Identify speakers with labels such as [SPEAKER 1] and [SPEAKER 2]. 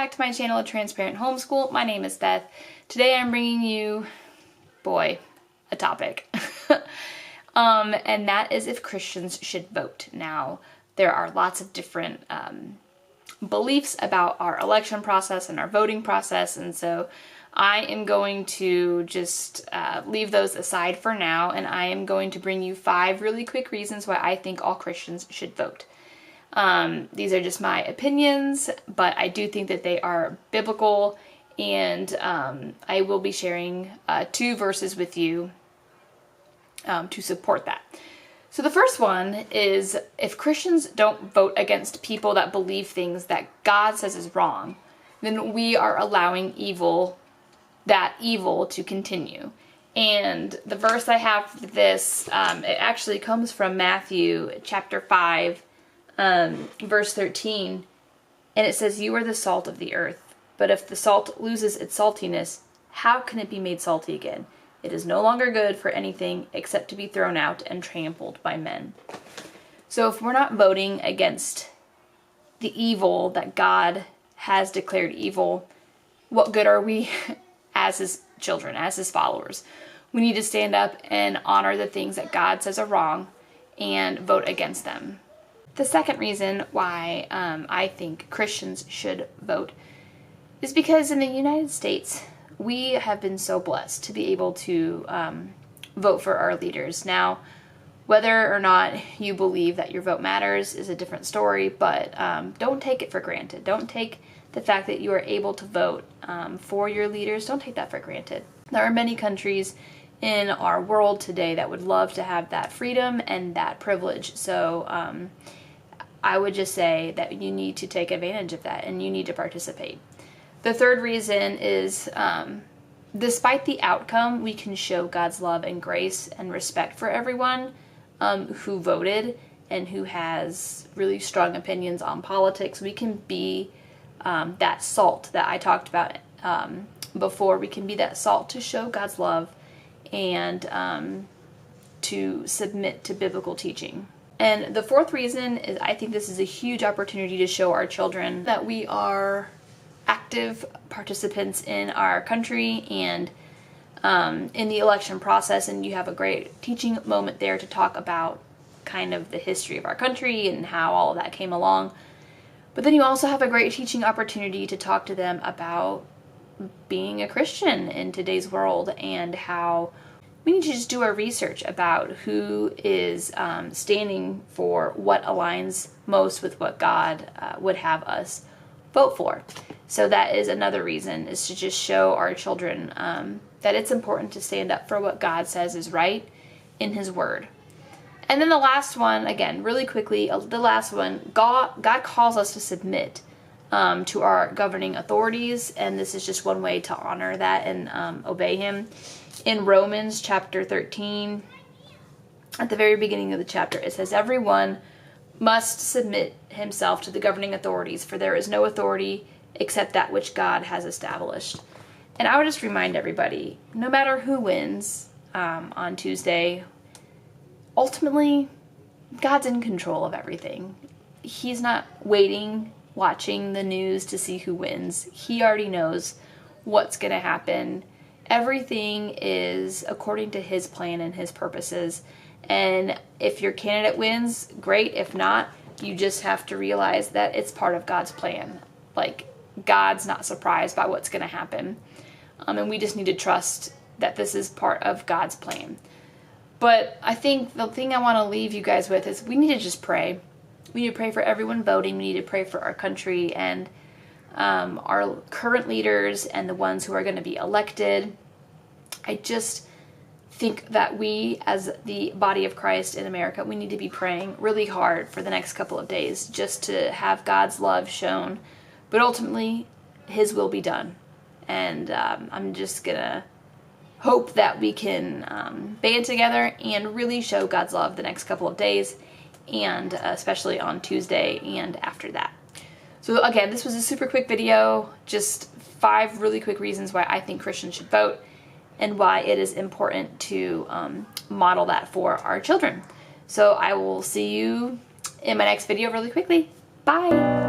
[SPEAKER 1] back to my channel, Transparent Homeschool. My name is Beth. Today I'm bringing you, a topic. And that is if Christians should vote. Now, there are lots of different beliefs about our election process and our voting process, and so I am going to just leave those aside for now, and I am going to bring you 5 really quick reasons why I think all Christians should vote. These are just my opinions, but I do think that they are biblical, and I will be sharing 2 verses with you to support that. So the first one is, if Christians don't vote against people that believe things that God says is wrong, then we are allowing that evil to continue. And the verse I have for this, it actually comes from Matthew chapter 5, verse 13, and it says, "You are the salt of the earth, but if the salt loses its saltiness, how can it be made salty again? It is no longer good for anything except to be thrown out and trampled by men." So if we're not voting against the evil that God has declared evil, what good are we as His children, as His followers? We need to stand up and honor the things that God says are wrong and vote against them. The second reason why I think Christians should vote is because in the United States, we have been so blessed to be able to vote for our leaders. Now, whether or not you believe that your vote matters is a different story, but don't take it for granted. Don't take the fact that you are able to vote for your leaders, don't take that for granted. There are many countries in our world today that would love to have that freedom and that privilege. So I would just say that you need to take advantage of that and you need to participate. The third reason is, despite the outcome, we can show God's love and grace and respect for everyone who voted and who has really strong opinions on politics. We can be that salt that I talked about before. We can be that salt to show God's love and to submit to biblical teaching. And the fourth reason is, I think this is a huge opportunity to show our children that we are active participants in our country and in the election process. And you have a great teaching moment there to talk about kind of the history of our country and how all of that came along. But then you also have a great teaching opportunity to talk to them about being a Christian in today's world and how we need to just do our research about who is standing for what aligns most with what God would have us vote for. So that is another reason, is to just show our children that it's important to stand up for what God says is right in His Word. And then the last one, again, really quickly, the last one, God calls us to submit to our governing authorities, and this is just one way to honor that and obey Him. In Romans chapter 13, at the very beginning of the chapter, it says, "Everyone must submit himself to the governing authorities, for there is no authority except that which God has established." And I would just remind everybody, no matter who wins on Tuesday, ultimately, God's in control of everything. He's not watching the news to see who wins. He already knows what's going to happen. Everything is according to His plan and His purposes. And if your candidate wins, great. If not, you just have to realize that it's part of God's plan. Like, God's not surprised by what's going to happen. And we just need to trust that this is part of God's plan. But I think the thing I want to leave you guys with is we need to just pray. We need to pray for everyone voting. We need to pray for our country and our current leaders and the ones who are going to be elected. I just think that we, as the body of Christ in America, we need to be praying really hard for the next couple of days just to have God's love shown. But ultimately, His will be done. And I'm just going to hope that we can band together and really show God's love the next couple of days, and especially on Tuesday and after that. So again, this was a super quick video, just 5 really quick reasons why I think Christians should vote and why it is important to model that for our children. So I will see you in my next video really quickly. Bye!